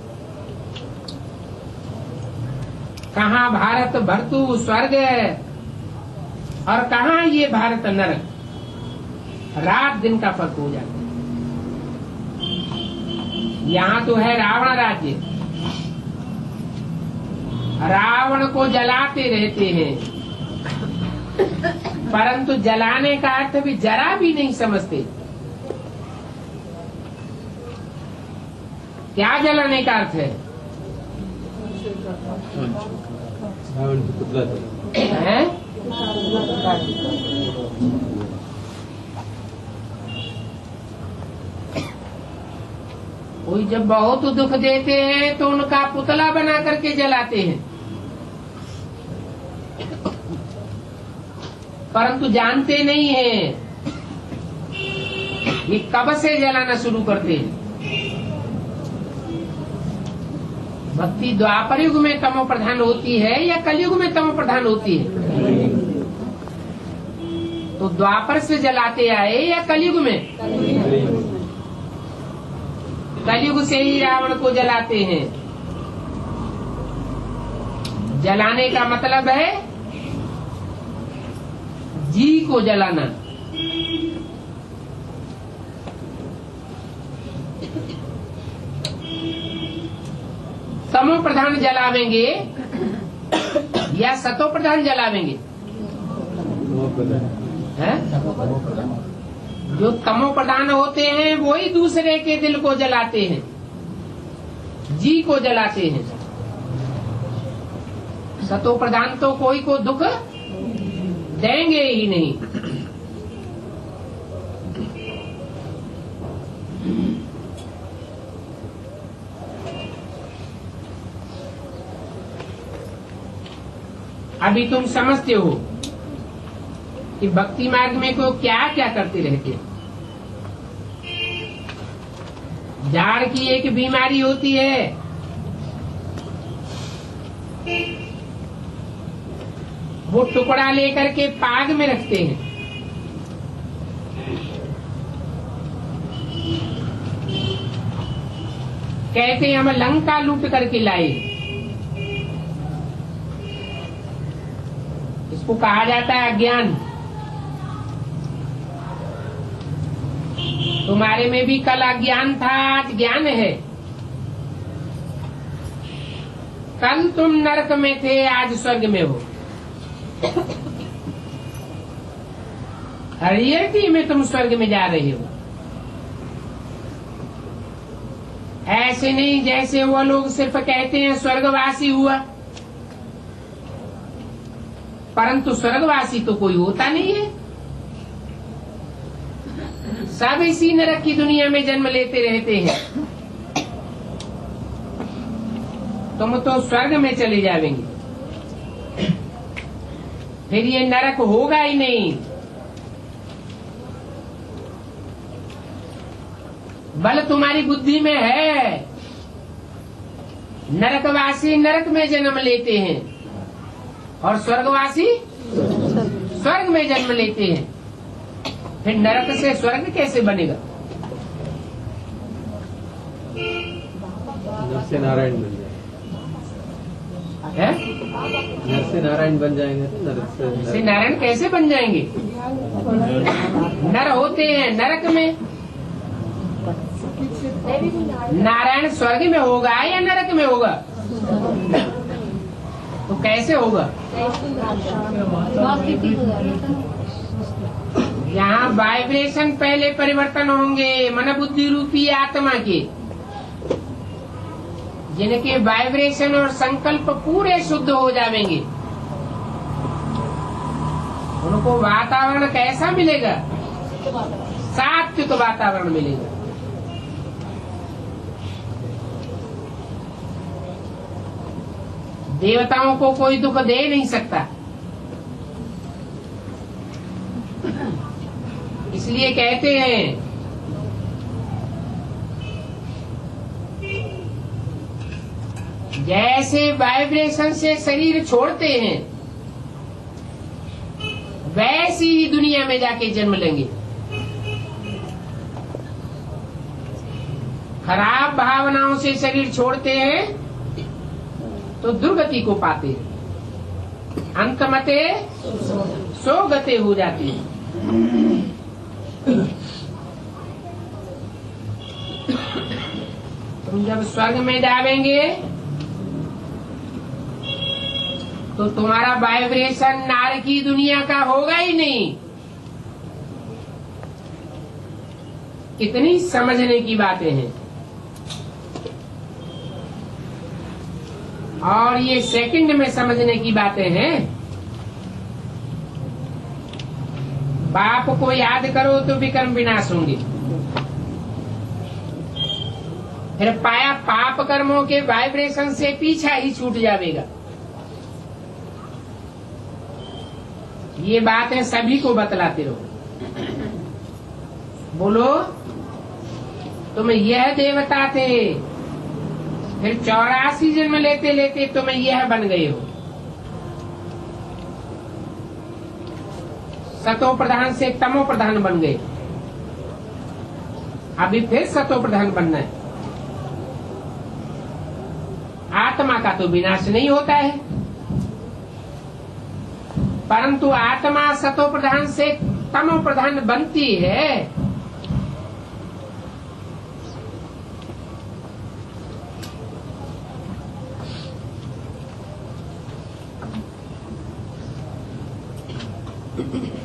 कहाँ भारत भर्तु स्वर्ग और कहाँ ये भारत नरक, रात दिन का फर्क हो जाता है। यहाँ तो है रावण राज्य, रावण को जलाते रहते हैं, परंतु जलाने का अर्थ भी जरा भी नहीं समझते। क्या जलाने का अर्थ है? हैं? कोई जब बहुत दुख देते हैं तो उनका पुतला बना करके जलाते हैं, परंतु जानते नहीं हैं ये कब से जलाना शुरू करते हैं। भक्ति द्वापर युग में तमो प्रधान होती है या कलयुग में तमो प्रधान होती है? तो द्वापर से जलाते आए या कलयुग में? कलयुग से ही रावण को जलाते हैं। जलाने का मतलब है जी को जलाना। तमो प्रधान जलावेंगे या सतो प्रधान जलावेंगे? है? जो तमो प्रधान होते हैं वही दूसरे के दिल को जलाते हैं, जी को जलाते हैं। सतो प्रधान तो कोई को दुख देंगे ही नहीं। अभी तुम समझते हो कि भक्ति मार्ग में को क्या क्या करते रहते हो। जाड़ की एक बीमारी होती है, वो टुकड़ा लेकर के पाग में रखते हैं। कहते हैं हम लंका लूट करके लाए। इसको कहा जाता है अज्ञान। तुम्हारे में भी कल अज्ञान था, आज ज्ञान है। कल तुम नरक में थे, आज स्वर्ग में हो। रियलिटी में तुम स्वर्ग में जा रहे हो। ऐसे नहीं जैसे वो लोग सिर्फ कहते हैं स्वर्गवासी हुआ, परंतु स्वर्गवासी तो कोई होता नहीं है। सब इसी नरक की दुनिया में जन्म लेते रहते हैं। तुम तो स्वर्ग में चले जाएंगे, फिर ये नरक होगा ही नहीं। बल तुम्हारी बुद्धि में है। नरकवासी नरक में जन्म लेते हैं और स्वर्गवासी स्वर्ग में जन्म लेते हैं। फिर नरक से स्वर्ग कैसे बनेगा? नर से नारायण बन जाएंगे। नर से नारायण बन जाएंगे तो नरक से नारायण कैसे बन जाएंगे? नर होते हैं नरक में। नारायण स्वर्ग में होगा या नरक में होगा? तो कैसे होगा? यहाँ वाइब्रेशन पहले परिवर्तन होंगे, मन बुद्धि रूपी आत्मा के, जिनके वाइब्रेशन और संकल्प पूरे शुद्ध हो जाएंगे। उनको वातावरण कैसा मिलेगा? सात्विक वातावरण मिलेगा। देवताओं को कोई दुख दे नहीं सकता, इसलिए कहते हैं जैसे वाइब्रेशन से शरीर छोड़ते हैं वैसी ही दुनिया में जाके जन्म लेंगे। खराब भावनाओं से शरीर छोड़ते हैं तो दुर्गति को पाते हैं, अंतमते सोगते हो जाती है। तुम जब स्वर्ग में जावेंगे तो तुम्हारा वाइब्रेशन नार की दुनिया का होगा ही नहीं। कितनी समझने की बातें हैं। और ये सेकंड में समझने की बातें हैं। बाप को याद करो तो विकर्म विनाश होंगे। फिर पाया पाप कर्मों के वाइब्रेशन से पीछा ही छूट जाएगा। ये बातें सभी को बतलाते रहो। बोलो तुम यह देवता थे, फिर 84 जन्म लेते लेते तुम यह बन गए हो। सतो प्रधान से तमो प्रधान बन गए, अभी फिर सतो प्रधान बनना है। आत्मा का तो विनाश नहीं होता है, परंतु आत्मा सतो प्रधान से तमो प्रधान बनती है।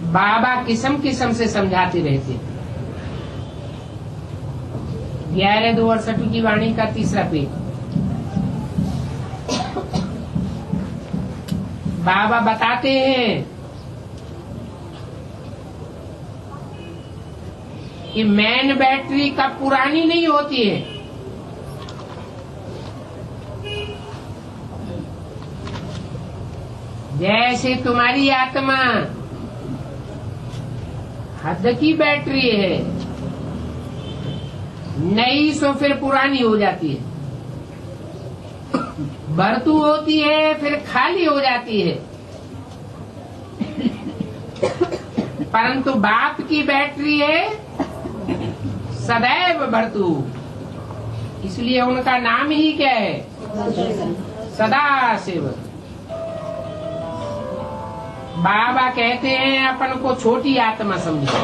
बाबा किस्म किस्म से समझाते रहते। 11/2/68 की वाणी का 3रा पेज। बाबा बताते हैं कि मेन बैटरी कब पुरानी नहीं होती है, जैसे तुम्हारी आत्मा हद की बैटरी है, नई सो फिर पुरानी हो जाती है, भरतू होती है फिर खाली हो जाती है। परंतु बाप की बैटरी है सदैव भरतू, इसलिए उनका नाम ही क्या है? सदा शिव। बाबा कहते हैं अपन को छोटी आत्मा समझो,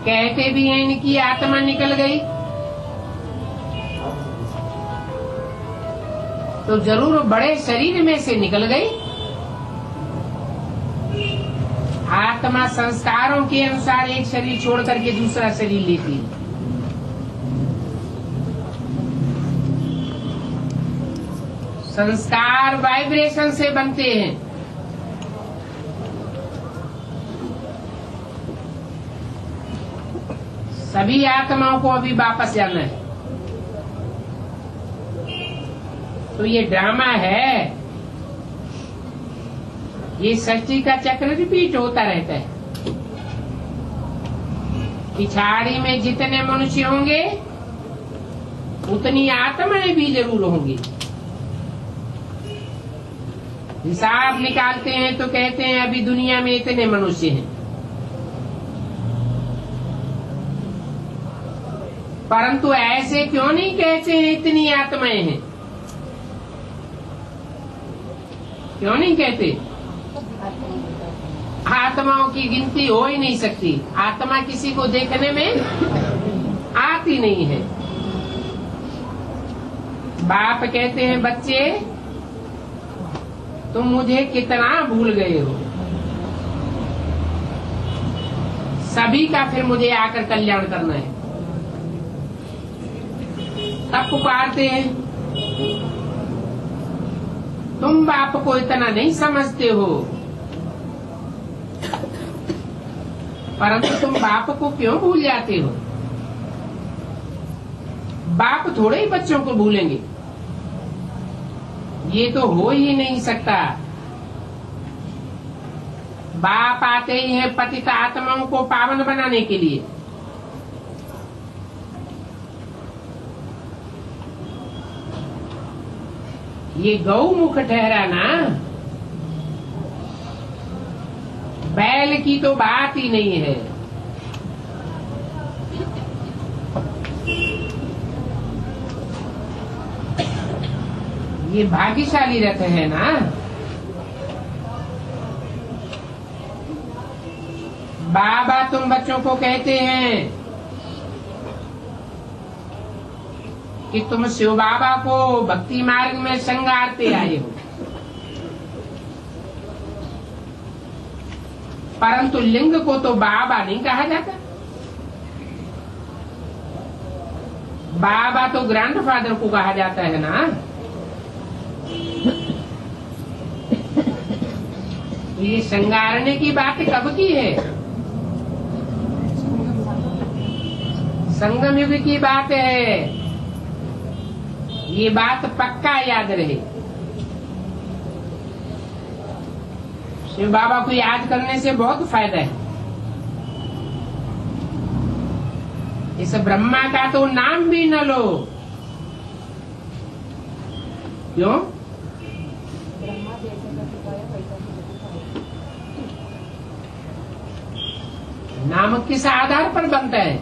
कहते भी हैं इनकी आत्मा निकल गई, तो जरूर बड़े शरीर में से निकल गई। आत्मा संस्कारों के अनुसार एक शरीर छोड़ करके दूसरा शरीर लेती है। संस्कार वाइब्रेशन से बनते हैं। सभी आत्माओं को अभी वापस जाना है। तो ये ड्रामा है, ये सृष्टि का चक्र रिपीट होता रहता है। पिछाड़ी में जितने मनुष्य होंगे उतनी आत्माएं भी जरूर होंगी। हिसाब निकालते हैं तो कहते हैं अभी दुनिया में इतने मनुष्य हैं, परंतु ऐसे क्यों नहीं कहते हैं इतनी आत्माएं हैं? क्यों नहीं कहते? आत्माओं की गिनती हो ही नहीं सकती। आत्मा किसी को देखने में आती नहीं है। बाप कहते हैं बच्चे तुम मुझे कितना भूल गए हो, सभी का फिर मुझे आकर कल्याण करना है। तब पुकारते हैं तुम बाप को इतना नहीं समझते हो, परंतु तुम बाप को क्यों भूल जाते हो? बाप थोड़े ही बच्चों को भूलेंगे, ये तो हो ही नहीं सकता। बाप आते ही हैं पतित आत्माओं को पावन बनाने के लिए। ये गौमुख ठहरा ना, बैल की तो बात ही नहीं है। ये भाग्यशाली रथ है ना। बाबा तुम बच्चों को कहते हैं कि तुम शिव बाबा को भक्ति मार्ग में संगारते आए हो, परंतु लिंग को तो बाबा नहीं कहा जाता। बाबा तो ग्रैंडफादर को कहा जाता है ना। तो ये संगारने की बात कब की है? संगम युग की बात है। ये बात पक्का याद रहे। शिव बाबा को याद करने से बहुत फायदा है। इस ब्रह्मा का तो नाम भी न लो। क्यों? नाम किस आधार पर बनता है?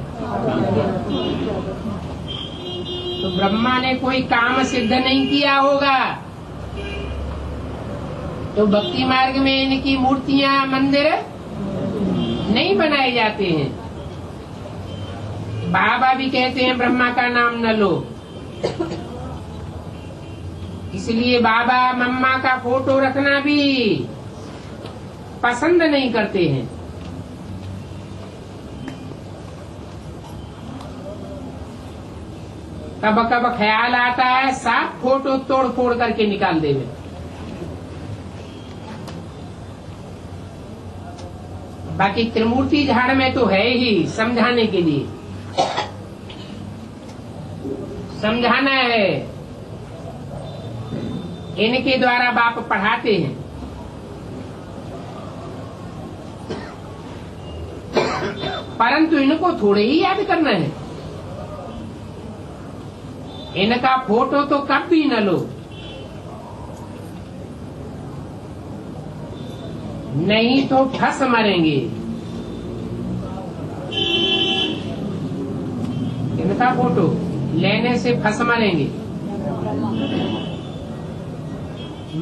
तो ब्रह्मा ने कोई काम सिद्ध नहीं किया होगा, तो भक्ति मार्ग में इनकी मूर्तियां मंदिर नहीं बनाए जाते हैं। बाबा भी कहते हैं ब्रह्मा का नाम न लो, इसलिए बाबा मम्मा का फोटो रखना भी पसंद नहीं करते हैं। कब कब ख्याल आता है साफ फोटो तोड़ फोड़ करके निकाल देवे। बाकी त्रिमूर्ति झाड़ में तो है ही समझाने के लिए, समझाना है। इनके द्वारा बाप पढ़ाते हैं। परंतु इनको थोड़े ही याद करना है। इनका फोटो तो कभी न लो, नहीं तो फंस मरेंगे। इनका फोटो लेने से फंस मरेंगे।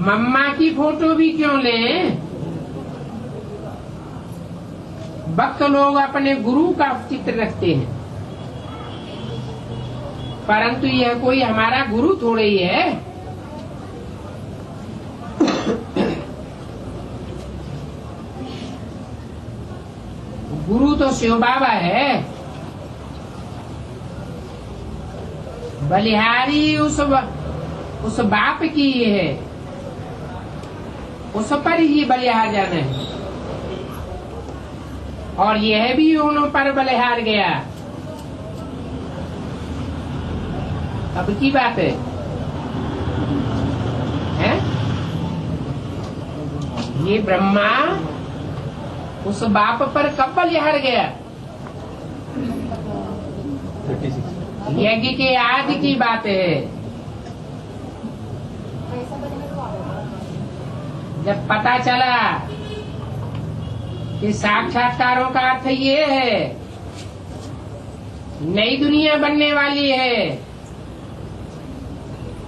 मम्मा की फोटो भी क्यों लें? भक्त लोग अपने गुरु का चित्र रखते हैं, परंतु यह कोई हमारा गुरु थोड़े ही है। गुरु तो शिव बाबा है। बलिहारी उस बाप की है, उस पर ही बलिहार जाना है। और यह भी उन पर बलिहार गया। अब की बात है, हैं? ये ब्रह्मा उस बाप पर कब बलिहार गया? 36। यज्ञ के आदि की बात है। जब पता चला कि साक्षात्कारों का अर्थ ये है, नई दुनिया बनने वाली है,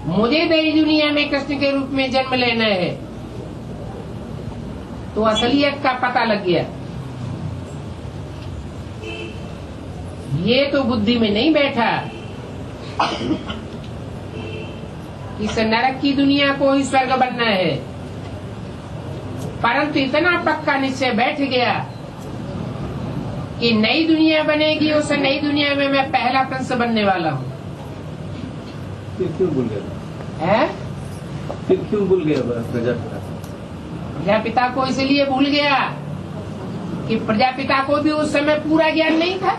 मुझे नई दुनिया में कृष्ण के रूप में जन्म लेना है, तो असलियत का पता लग गया। ये तो बुद्धि में नहीं बैठा। इस नरक की दुनिया को ही स्वर्ग बनना है, परंतु इतना पक्का निश्चय बैठ गया कि नई दुनिया बनेगी, उस नई दुनिया में मैं पहला कंस बनने वाला हूँ। फिर क्यों भूल गया? है? फिर क्यों भूल गया प्रजापिता? प्रजापिता को इसलिए भूल गया कि प्रजापिता को भी उस समय पूरा ज्ञान नहीं था।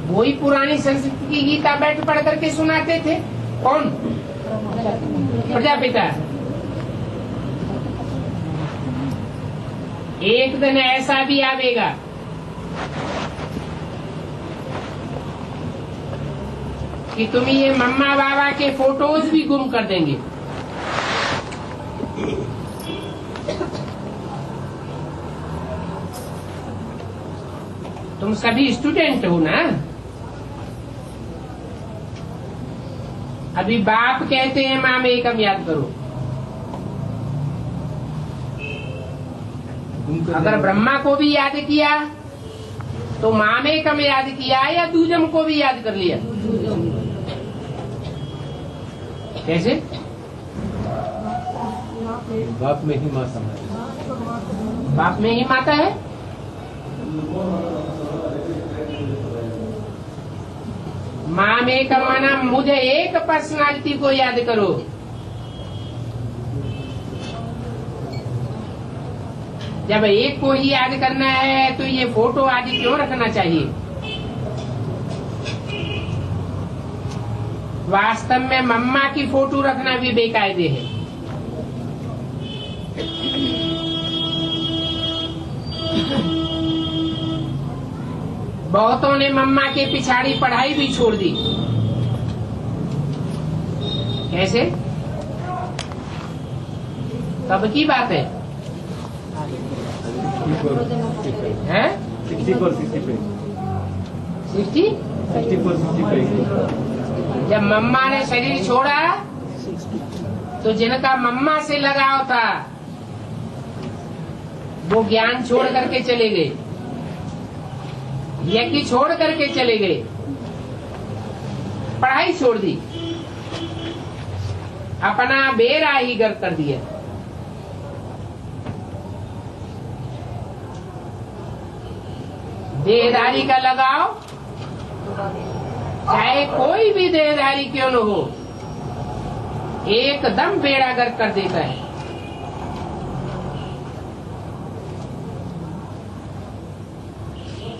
वही पुरानी संस्कृति की गीता बैठ पढ़ करके सुनाते थे। कौन? प्रजापिता। एक दिन ऐसा भी आवेगा कि तुम ये मम्मा बाबा के फोटोज भी गुम कर देंगे। तुम सभी स्टूडेंट हो ना? अभी बाप कहते हैं माँ में एकम याद करो। अगर ब्रह्मा को भी याद किया तो माँ में एकम याद किया या दूजम को भी याद कर लिया? कैसे? बाप में ही माँ समाये। बाप में ही माता है। माँ में का माना मुझे एक पर्सनालिटी को याद करो। जब एक को ही याद करना है तो ये फोटो आदि क्यों रखना चाहिए? वास्तव में मम्मा की फोटो रखना भी बेकायदे है। बहुतों ने मम्मा के पिछाड़ी पढ़ाई भी छोड़ दी। कैसे? कब की बात है? हैं? 64-65। जब मम्मा ने शरीर छोड़ा तो जिनका मम्मा से लगाव था वो ज्ञान छोड़ करके चले गए, यज्ञ छोड़ करके चले गए, पढ़ाई छोड़ दी, अपना बेरा ही घर कर दिया। देहधारी का लगाव चाहे कोई भी देहधारी क्यों न हो, एकदम बेड़ा गर्क कर देता है।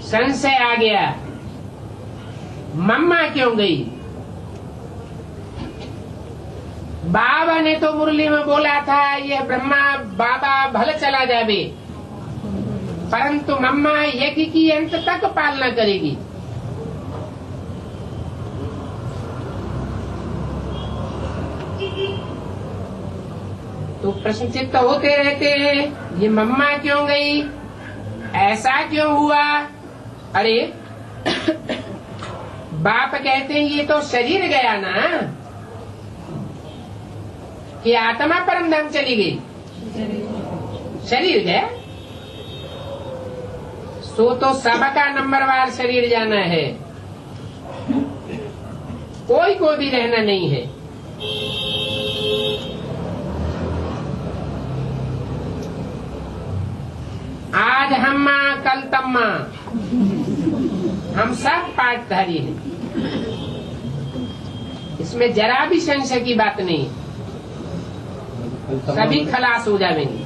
संशय आ गया, मम्मा क्यों गई? बाबा ने तो मुरली में बोला था ये ब्रह्मा बाबा भले चला जावे, परंतु मम्मा यज्ञ की अंत तक पालना करेगी। तो प्रश्न चित्त होते रहते हैं, ये मम्मा क्यों गई, ऐसा क्यों हुआ। अरे बाप कहते हैं ये तो शरीर गया ना, कि आत्मा परम धाम चली गई, शरीर गया। सो तो सबका नंबरवार शरीर जाना है, कोई को भी रहना नहीं है। आज हम माँ कल तम्मा, हम सब पाठधारी हैं, इसमें जरा भी संशय की बात नहीं, सभी खलास हो जाएंगे।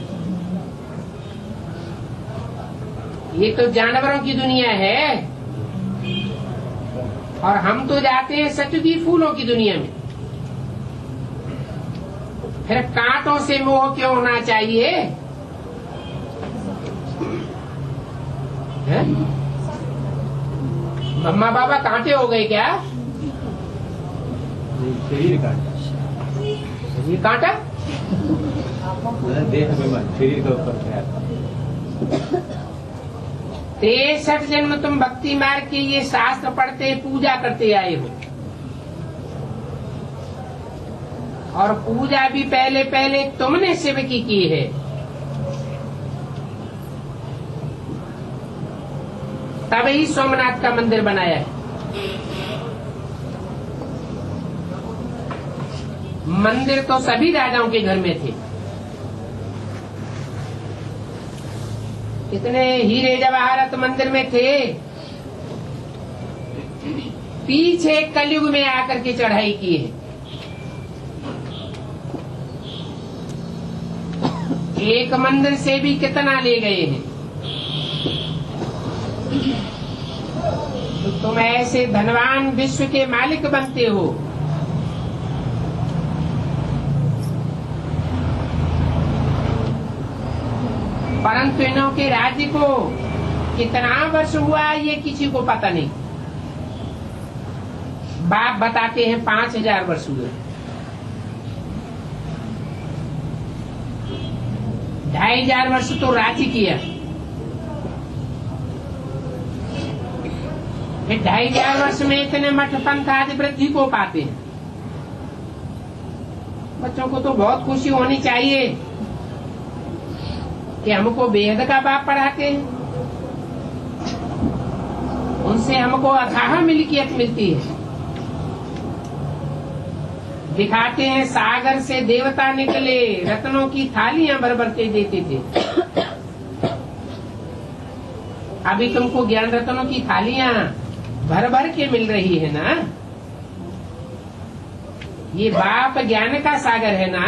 ये तो जानवरों की दुनिया है और हम तो जाते हैं सचुगी फूलों की दुनिया में। फिर कांटों से मोह क्यों होना चाहिए है? मम्मा बाबा कांटे हो गए क्या? शरीर कांटा, शरीर कांटा, देह अभिमान शरीर का ऊपर 63 जन्म तुम भक्ति मार्ग के ये शास्त्र पढ़ते पूजा करते आए हो, और पूजा भी पहले पहले तुमने शिव की है। तभी सोमनाथ का मंदिर बनाया है। मंदिर तो सभी राजाओं के घर में थे, इतने हीरे जवाहरात मंदिर में थे, पीछे कलयुग में आकर के चढ़ाई की है। एक मंदिर से भी कितना ले गए हैं। तो तुम ऐसे धनवान विश्व के मालिक बनते हो, परंतु इन्हों के राज्य को कितना वर्ष हुआ ये किसी को पता नहीं। बाप बताते हैं 5000 वर्ष हुए, 2500 वर्ष तो राज्य किया, फिर 2500 वर्ष में इतने मठ पंथ आदि वृद्धि को पाते हैं। बच्चों को तो बहुत खुशी होनी चाहिए कि हमको बेहद का बाप पढ़ाते हैं, उनसे हमको अथाह मिल्कियत मिलती है। दिखाते हैं सागर से देवता निकले, रत्नों की थालियां भर भर के देते थे। अभी तुमको ज्ञान रत्नों की थालियां भर भर के मिल रही है ना, ये बाप ज्ञान का सागर है ना।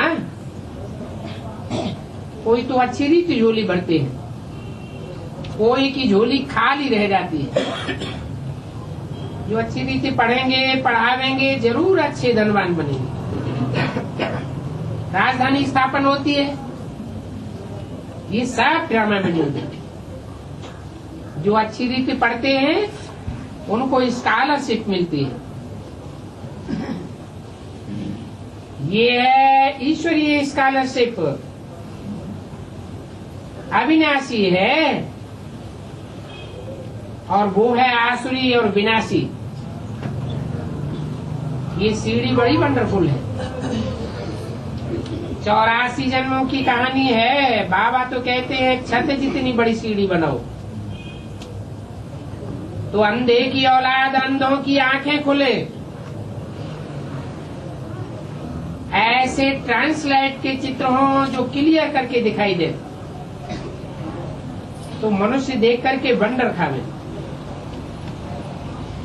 कोई तो अच्छी रीति झोली भरते हैं, कोई की झोली खाली रह जाती है। जो अच्छी रीति पढ़ेंगे पढ़ावेंगे जरूर अच्छे धनवान बनेंगे, राजधानी स्थापन होती है। ये सब ड्रामा में है। जो अच्छी रीति पढ़ते हैं उनको स्कॉलरशिप मिलती है। ये है ईश्वरीय स्कॉलरशिप, अविनाशी है, और वो है आसुरी और विनाशी। ये सीढ़ी बड़ी वंडरफुल है, 84 जन्मों की कहानी है। बाबा तो कहते हैं छत जितनी बड़ी सीढ़ी बनाओ तो अंधे की औलाद अंधों की आंखें खुले। ऐसे ट्रांसलाइट के चित्र हों जो क्लियर करके दिखाई दे, तो मनुष्य देख करके वंडर खावे,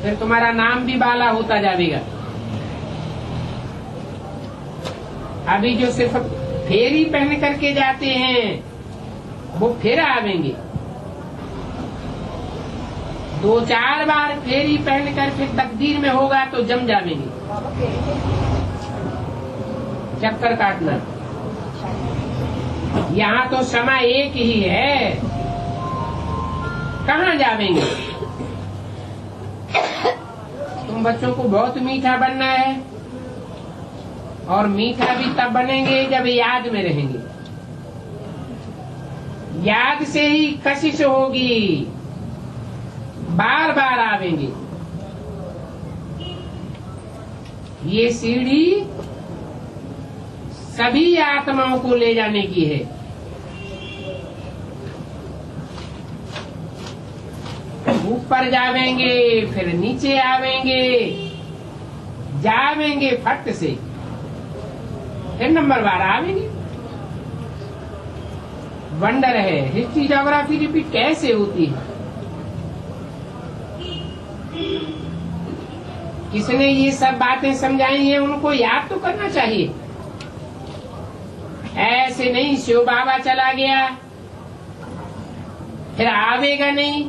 फिर तुम्हारा नाम भी बाला होता जाएगा। अभी जो सिर्फ फेरी पहन करके जाते हैं वो फिर आवेंगे, 2-4 बार फेरी पहन कर फिर तकदीर में होगा तो जम जावेंगे। चक्कर काटना। यहाँ तो समय एक ही है, कहाँ जावेंगे? तुम बच्चों को बहुत मीठा बनना है, और मीठा भी तब बनेंगे जब याद में रहेंगे। याद से ही कशिश होगी, बार बार आवेंगे। ये सीढ़ी सभी आत्माओं को ले जाने की है। ऊपर जावेंगे, फिर नीचे आवेंगे, जावेंगे फट से, फिर नंबर बार आवेंगे। वंडर है, हिस्ट्री ज्योग्राफी रिपीट कैसे होती है? किसने ये सब बातें समझाई हैं, उनको याद तो करना चाहिए। ऐसे नहीं शिव बाबा चला गया फिर आवेगा नहीं।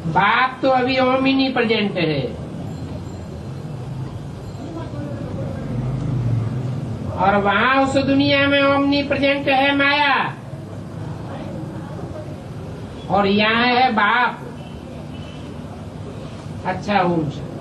बाप तो अभी ओमिनी प्रेजेंट है, और वहाँ उस दुनिया में ओमनी प्रेजेंट है माया, और यहाँ है बाप। अच्छा ओम शांति।